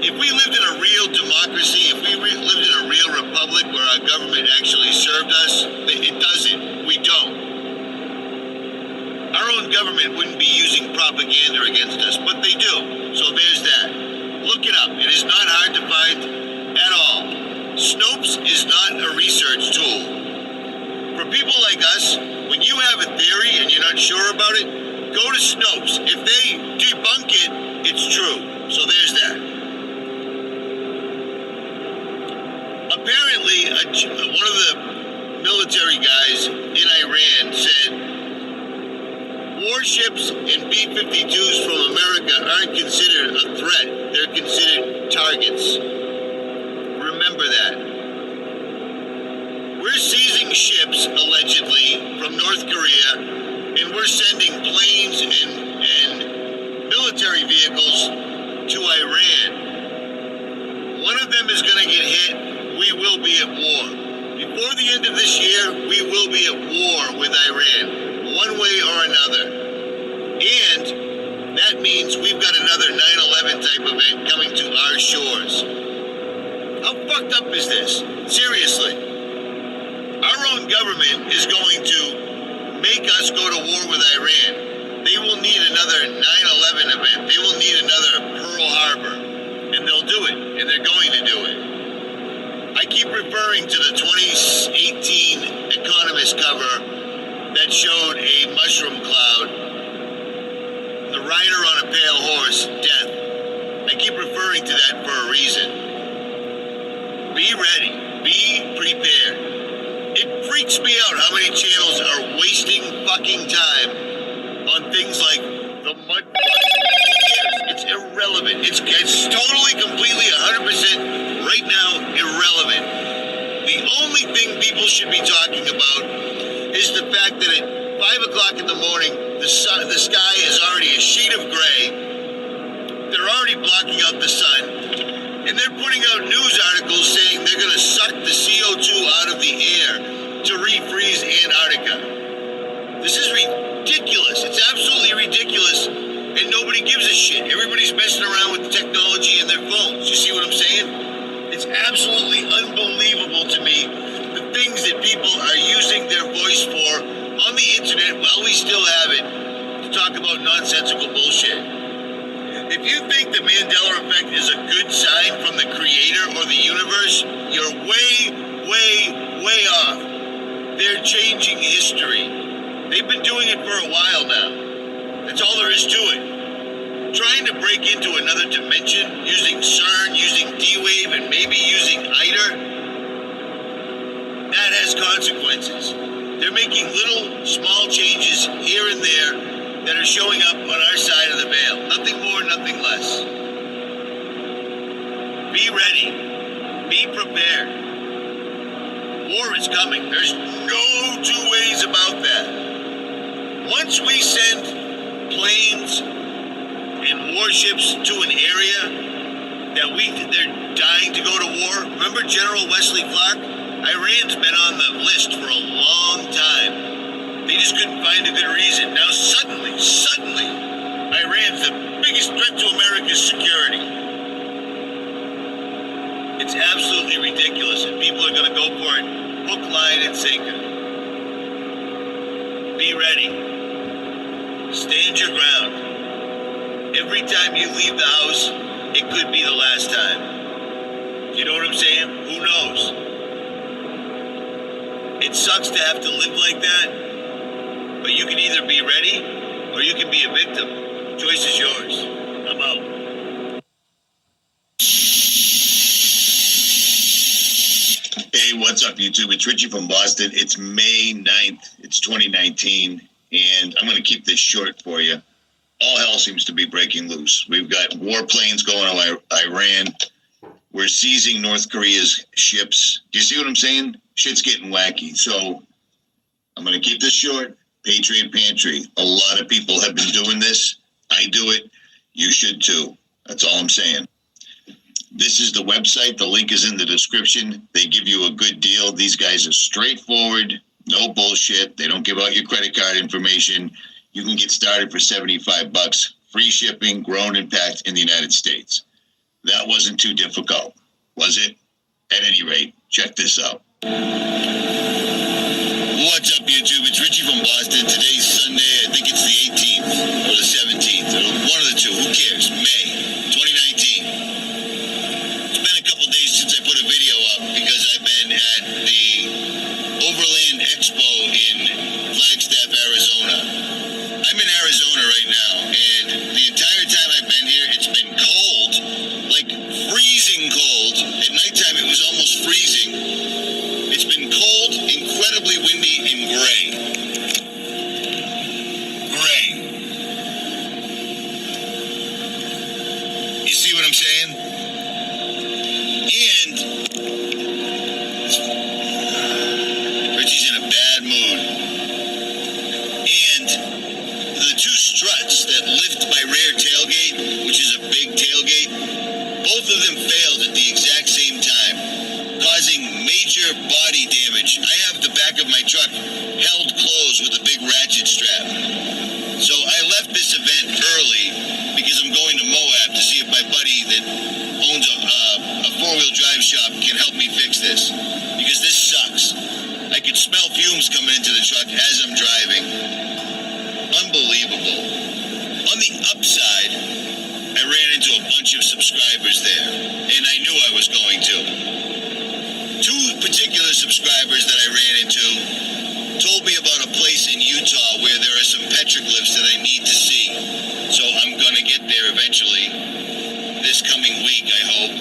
If we lived in a real democracy, if we lived in a real republic where our government actually served us, it doesn't. We don't. Our own government wouldn't be using propaganda against us, but they do. So there's that. Look it up. It is not hard to find at all. Snopes is not a research tool. For people like us, when you have a theory and you're not sure about it, go to Snopes. If they debunk it, it's true. So there's that. Apparently, one of the military guys in Iran said warships and B-52s from America aren't considered a threat. They're considered targets. Remember that. We're seizing ships, allegedly, from North Korea, and we're sending planes and military vehicles to Iran. One of them is going to get hit. We will be at war. Before the end of this year, we will be at war with Iran, one way or another. And that means we've got another 9/11 type event coming to our shores. How fucked up is this? Seriously. Our own government is going to make us go to war with Iran. They will need another 9/11 event. They will need another Pearl Harbor. And they'll do it. And they're going to do it. I keep referring to the 2018 Economist cover that showed a mushroom cloud, the rider on a pale horse, death. I keep referring to that for a reason. Be ready. Be prepared. It freaks me out how many channels are wasting fucking time on things like the mud. It's irrelevant. It's totally, completely, 100% right now irrelevant. The only thing people should be talking about is the fact that at 5 o'clock in the morning, the sky is already a shade of gray. They're already blocking out the sun. And they're putting out news articles saying they're going to suck the CO2 out of the air to refreeze Antarctica. This is ridiculous. It's absolutely ridiculous. And nobody gives a shit. Everybody's messing around with technology and their phones. You see what I'm saying? It's absolutely unbelievable to me the things that people are using their voice for on the internet while we still have it to talk about nonsensical bullshit. If you think the Mandela effect is a good sign from the creator or the universe, you're way, way, way off. They're changing history. They've been doing it for a while now. That's all there is to it. Trying to break into another dimension using CERN, using D-Wave, and maybe using ITER, that has consequences. They're making little, small changes here and there that are showing up on our side of the veil. Nothing more, nothing less. Be ready. Be prepared. War is coming. There's no two ways about that. Once we send planes and warships to an area that they're dying to go to war. Remember General Wesley Clark? Iran's been on the list for a long time. They just couldn't find a good reason. Now suddenly, Iran's the biggest threat to America's security. It's absolutely ridiculous, and people are going to go for it hook, line, and sinker. Be ready. Stand your ground. Every time you leave the house, it could be the last time. You know what I'm saying? Who Who knows? It sucks to have to live like that, but you can either be ready or you can be a victim. Choice is yours. I'm out. Hey, what's up, YouTube? It's Richie from Boston. It's May 9th. It's 2019, and I'm going to keep this short for you. All hell seems to be breaking loose. We've got warplanes going to Iran. We're seizing North Korea's ships. Do you see what I'm saying? Shit's getting wacky. So I'm going to keep this short. Patriot Pantry. A lot of people have been doing this. I do it. You should too. That's all I'm saying. This is the website. The link is in the description. They give you a good deal. These guys are straightforward. No bullshit. They don't give out your credit card information. You can get started for $75. Free shipping, grown and packed in the United States. That wasn't too difficult, was it? At any rate, check this out. What's up, YouTube? It's Richie from Boston. Today's Sunday. I think it's the 18th or the 17th. Or one of the two. Who cares? May 2019. It's been a couple days since I put a video up because I've been at the Overland Expo in Flagstaff, Arizona. I'm in Arizona right now, and the entire time I've been here, it's been cold, like freezing cold. At nighttime, it was almost freezing. It's been cold, incredibly windy, and gray. Gray. You see what I'm saying? And Richie's in a bad mood. And the two struts that lift my rear tailgate, which is a big tailgate, both of them failed at the exact same time, causing major body damage. I have the back of my truck held closed with a big ratchet strap. So I left this event early because I'm going to Moab to see if my buddy that owns a four-wheel drive shop can help me fix this. Because this sucks. I could smell fumes coming into the truck as I'm driving. Unbelievable. On the upside, I ran into a bunch of subscribers there, and I knew I was going to. Two particular subscribers that I ran into told me about a place in Utah where there are some petroglyphs that I need to see. So I'm going to get there eventually, this coming week, I hope,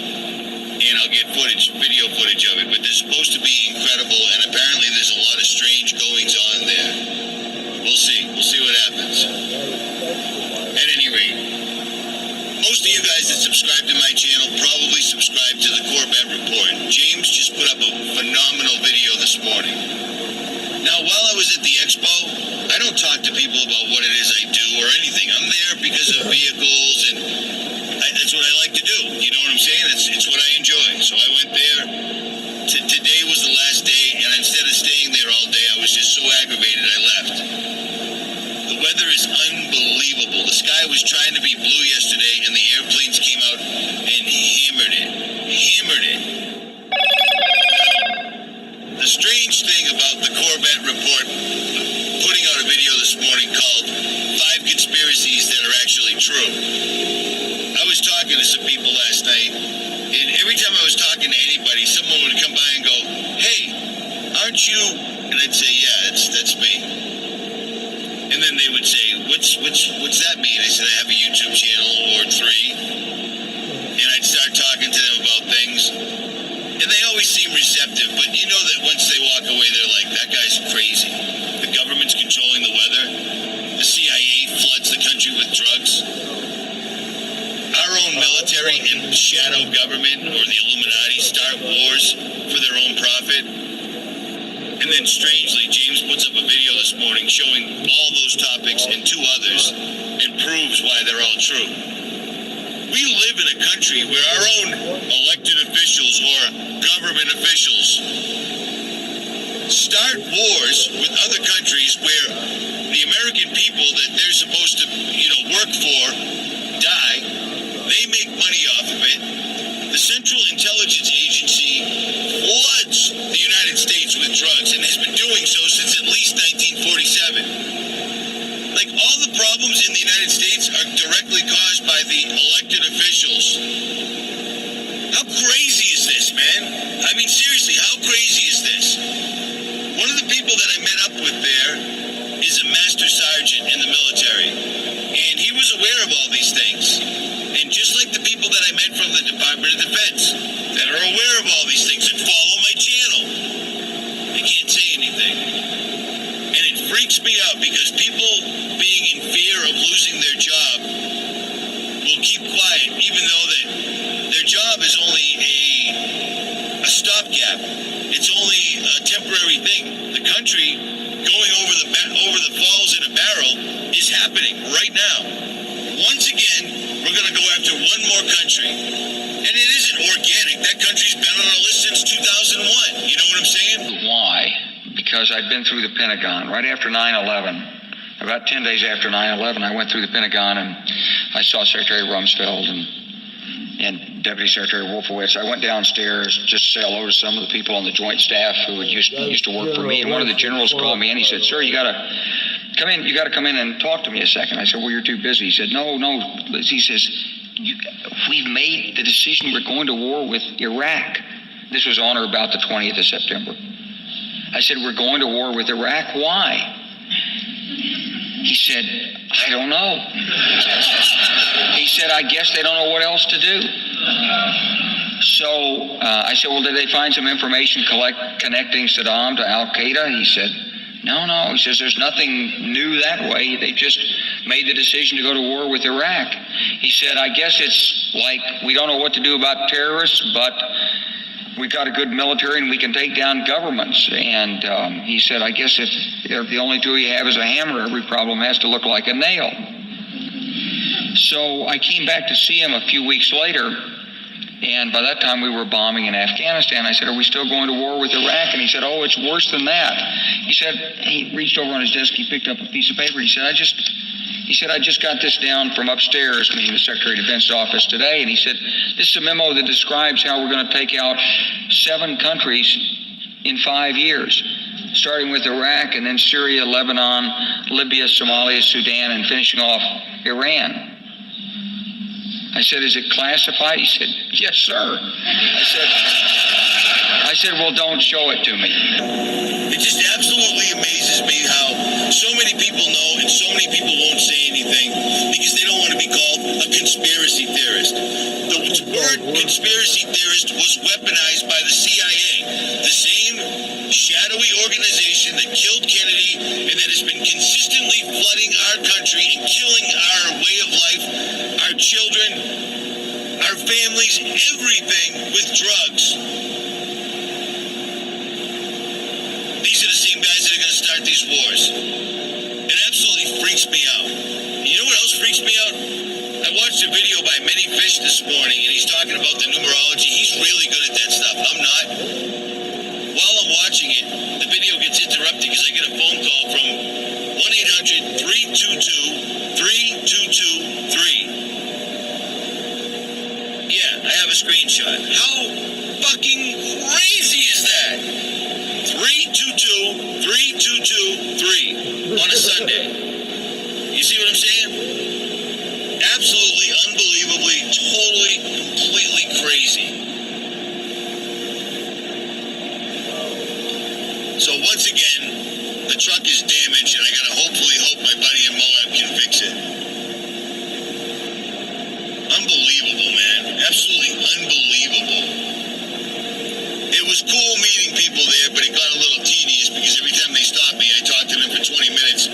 and I'll get video footage of it. But they're supposed to be incredible, and apparently there's a lot of strange goings-on there. We'll see what happens. At any rate, most of you guys that subscribe to my channel probably subscribe to the Corvette Report. James just put up a phenomenal video this morning. Now, while I was at the expo, I don't talk to people about what it is I do or anything. I'm there because of vehicles, and that's what I like to do. You know what I'm saying? It's what I enjoy. So I went there. Today was the last day, and instead of staying there all day, I was just so aggravated I left. The weather is unbelievable. The sky was trying to be blue yesterday, and the airplanes came out and hammered it. The strange thing about the Corvette Report putting out a video this morning called 5 Conspiracies That Are Actually True. I was talking to some people last night, and every time I was talking to anybody, someone would come by and go, "Hey, aren't you?" And I'd say, "Yeah, that's me." And then they would say, what's that mean? I said, "I have a YouTube channel or 3. And I'd start talking to them about things. And they always seem receptive, but you know that once they walk away, they're like, that guy's crazy. The government's controlling the weather. The CIA floods the country with drugs. Our own military and shadow government, or the Illuminati, start wars for their own profit." And then strangely, James puts up a video this morning showing all those topics and 2 others and proves why they're all true. We live in a country where our own elected officials or government officials start wars with other countries where the American people that they're supposed to, work for die. They make money off of it. The Central Intelligence Agency floods the United States with drugs and has been doing so since at least 1947. Like, all the problems in the United States are directly caused by the elected officials. How crazy is this, man? I mean, how crazy is this? One of the people that I met up with there is a master sergeant in the military, and he was aware of all these things. And just like the people that I met from the Department of Defense that are aware of all these things and follow my channel, they can't say anything. And it freaks me out because people being in fear of losing their job will keep quiet, even though that their job is only a stopgap. It's only a temporary thing. The country going over the falls in a barrel is happening right now. Once again, we're going to go after one more country. And it isn't organic. That country's been on our list since 2001. You know what I'm saying? Why? Because I'd been through the Pentagon right after 9/11. About 10 days after 9/11, I went through the Pentagon and I saw Secretary Rumsfeld and Deputy Secretary Wolfowitz. I went downstairs just to say hello to some of the people on the Joint Staff who used to work for me. And one of the generals called me and he said, "Sir, you got to come in. You got to come in and talk to me a second." I said, "Well, you're too busy." He said, No. He says, "We've made the decision. We're going to war with Iraq." This was on or about the 20th of September. I said, "We're going to war with Iraq. Why?" He said, "I don't know." He said, "I guess they don't know what else to do." So I said, "Well, did they find some information connecting Saddam to Al-Qaeda?" He said, No. He says, "There's nothing new that way. They just made the decision to go to war with Iraq." He said, "I guess it's like we don't know what to do about terrorists, but we've got a good military and we can take down governments." And he said, "I guess if the only tool you have is a hammer, every problem has to look like a nail." So I came back to see him a few weeks later, and by that time we were bombing in Afghanistan. I said, "Are we still going to war with Iraq?" And he said, "Oh, it's worse than that." He said, he reached over on his desk, he picked up a piece of paper. He said, I just got this down from upstairs, meaning the Secretary of Defense's office today. And he said, "This is a memo that describes how we're going to take out 7 countries in 5 years, starting with Iraq and then Syria, Lebanon, Libya, Somalia, Sudan, and finishing off Iran." I said, "Is it classified?" He said, "Yes, sir." I said, "Well, don't show it to me." It just absolutely amazes me how so many people know and so many people won't say anything because they don't want to be called a conspiracy theorist. The word conspiracy theorist was weaponized by the CIA, the same shadowy organization that killed Kennedy and that has been consistently flooding our country and killing our way of life, our children, our families, everything with drugs. These are the same guys that are going to start these wars. It absolutely freaks me out. You know what else freaks me out? I watched a video by Many Fish this morning, and he's talking about the numerology. He's really good at that stuff. I'm not. While I'm watching it, the video gets interrupted because I get a phone call from 1-800-322-3223. Yeah, I have a screenshot. How fucking crazy is that? 322-3223 on a Sunday. You see what I'm saying? Absolutely, unbelievably, totally, completely crazy. So once again, the truck is damaged and I gotta hopefully hope my buddy in Moab can fix it. Unbelievable, man. Absolutely unbelievable. It was cool meeting people there, but it got a little tedious because every time they stopped me, I talked to them for 20 minutes.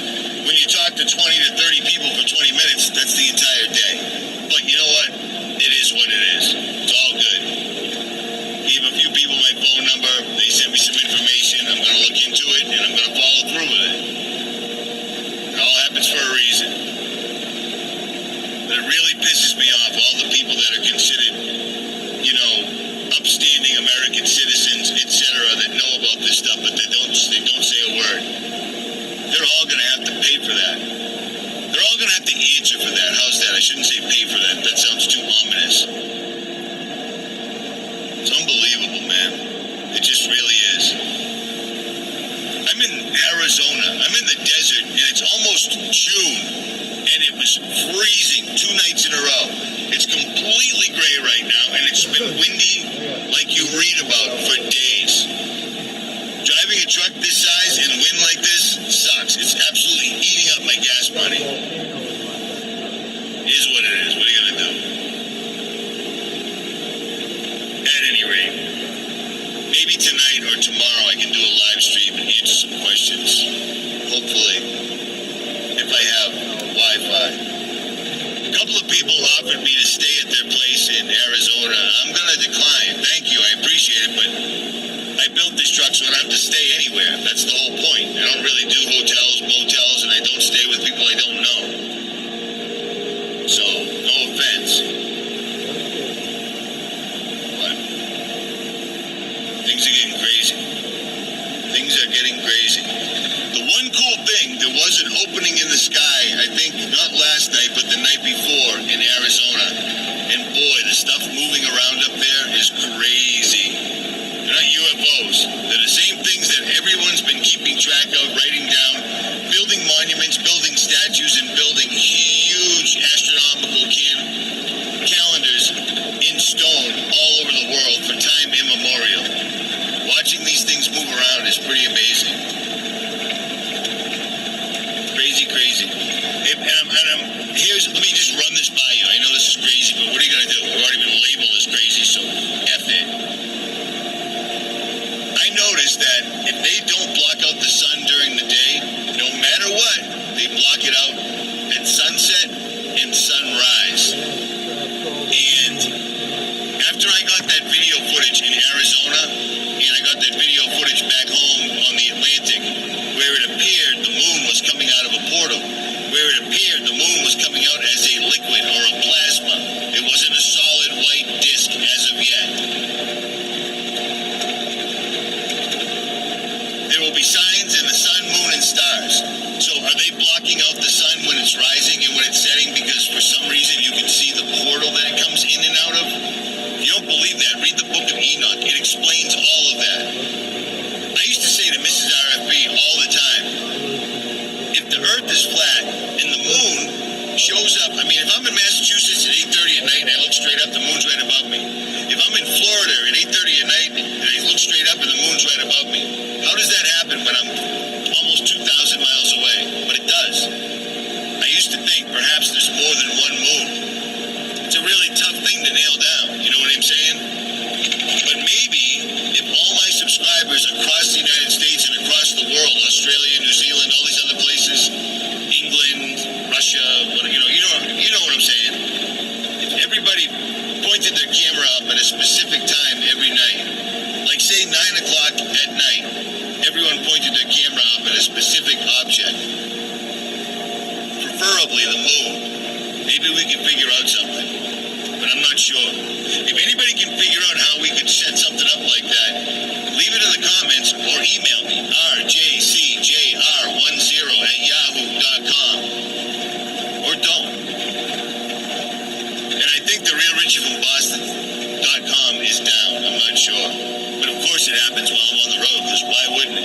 When you talk to 20 to 30 people for 20 minutes, that's the entire day. But you know what? It is what it is. It's all good. Gave a few people my phone number. They sent me some information. I'm going to look into it, and I'm going to follow through with it. It all happens for a reason. But it really pisses me off, all the people that are considered, you know, I'm in Arizona. I'm in the desert, and it's almost June, and it was freezing 2 nights in a row. It's completely gray right now, and it's been windy like you read about for days. Driving a truck this size and wind like this sucks. It's absolutely eating up my gas money. It is what it is. What are you going to do? At any rate, maybe tonight or tomorrow I can do a live stream and answer some questions. Hopefully, if I have Wi-Fi. A couple of people offered me to stay at their place in Arizona. I'm going to decline. Thank you. I appreciate it, but I built this truck so I don't have to stay anywhere. That's the whole point. I don't really do hotels, motels, and I don't stay with people I don't know. So, no offense. But things are getting crazy. Things are getting crazy. The one cool thing, there was an opening in the sky, I think not last night, but the night before in Arizona. And boy, the stuff moving around up there is crazy. They're not UFOs. They're the same things that everyone's been keeping track of, writing down, building monuments, building statues, and building huge astronomical calendars in stone all over the world for time immemorial. Watching these things move around is pretty amazing. Crazy. Let me just run this by you. I know this is crazy, but what are you going to do? I've already been labeled as crazy, so F it. I noticed that if they don't block out the sun during the day, no matter what, they block it out at sunset and sunrise. And after I got that video footage in Arizona, and I got that video footage back home on the Atlantic, where it appeared the moon was coming out of a portal, where it appeared the moon was coming out as a liquid or a plasma. It wasn't a solid white disk as of yet. There will be signs in the sun, moon, and stars. So are they blocking out the sun when it's rising and when it's setting because for some reason you can see the portal that it comes in and out of? If you don't believe that, read the book of Enoch. It explains all of that. I used to say to Mrs. RFB all the time, if the earth is flat and the moon shows up, I mean, if I'm in Massachusetts at 8:30 at night and I look straight up, the moon's right above me. If I'm in Florida at 8:30 at night and I look straight up and the moon's right above me, how does that happen when I'm almost 2,000 miles away? But it does. I used to think perhaps there's more than one moon. It's a really tough thing to nail down, you know what I'm saying? But maybe if all my subscribers across the United States and across the world, Australia, New Zealand, all these other places, England, Russia, you know what I'm saying? If everybody pointed their camera up at a specific time every night, like say 9 o'clock at night, everyone pointed their camera up at a specific object, preferably the moon, maybe we can figure out something. But I'm not sure. If anybody can figure out how we could set something up like that, leave it in the comments or email me, rjcjr10@yahoo.com. Or don't. And I think the realrichiefromboston.com is down. I'm not sure. But of course it happens while I'm on the road, because why wouldn't it?